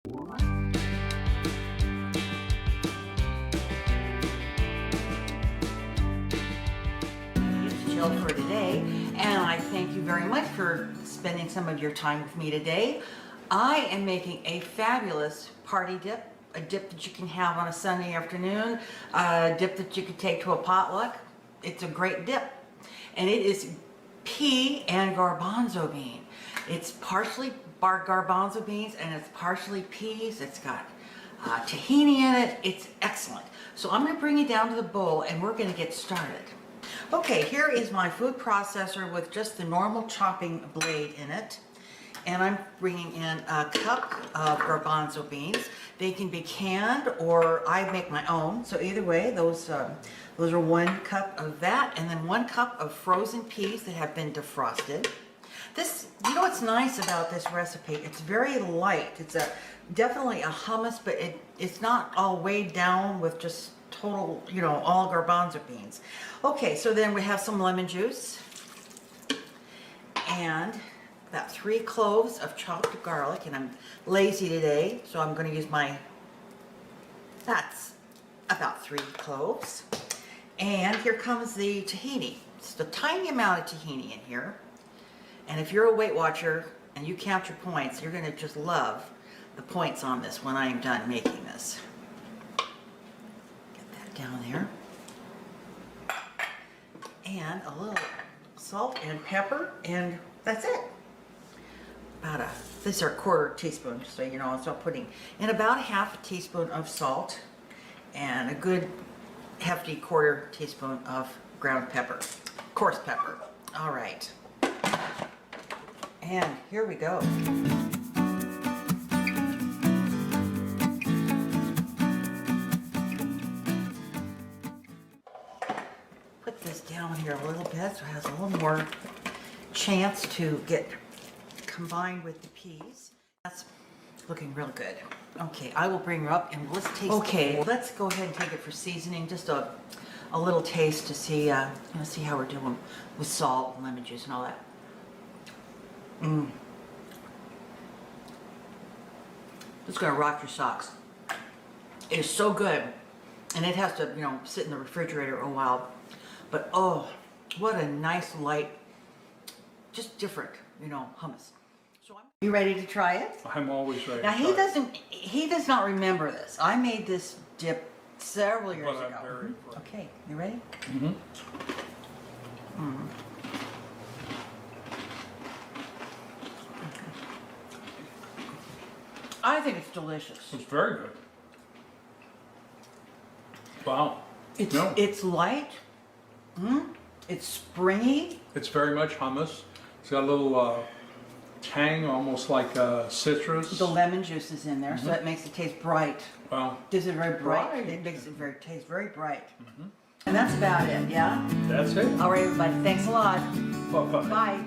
For today, and I thank you very much for spending some of your time with me today. I am making a fabulous party dip, a dip that you can have on a Sunday afternoon, a dip that you can take to a potluck. It's a great dip, and it is pea and garbanzo bean. It's partially garbanzo beans and it's partially peas. It's got tahini in it. It's excellent. So I'm going to bring you down to the bowl and we're going to get started. Okay, here is my food processor with just the normal chopping blade in it. And I'm bringing in a cup of garbanzo beans. They can be canned or I make my own. So either way, those are 1 cup of that, and then 1 cup of frozen peas that have been defrosted. This, you know what's nice about this recipe? It's very light. It's definitely a hummus, but it's not all weighed down with just total, you know, all garbanzo beans. Okay, so then we have some lemon juice and about 3 cloves of chopped garlic, and I'm lazy today, so I'm going to use that's about 3 cloves. And here comes the tahini. Just a tiny amount of tahini in here. And if you're a Weight Watcher and you count your points, you're going to just love the points on this when I am done making this. Down there, and a little salt and pepper, and that's it. These are 1/4 teaspoon, so you know. So I'm putting in about 1/2 teaspoon of salt and a good hefty 1/4 teaspoon of ground pepper, coarse pepper. All right, and here we go. Down here a little bit so it has a little more chance to get combined with the peas. That's looking real good. Okay, I will bring her up and let's taste. Okay, let's go ahead and take it for seasoning. Just a little taste to see see how we're doing with salt and lemon juice and all that. It's gonna rock your socks. It is so good, and it has to, you know, sit in the refrigerator a while. But oh, what a nice light, just different, you know, hummus. So you ready to try it? I'm always ready. Now he does not remember this. I made this dip several years ago. I'm very impressed. Okay, you ready? I think it's delicious. It's very good. Wow. It's light. It's springy. It's very much hummus. It's got a little tang, almost like citrus. The lemon juice is in there, so that makes it taste bright. Wow. Is it very bright? It makes it taste very bright. And that's about it, yeah? That's it. All right, everybody. Thanks a lot. Bye-bye. Bye.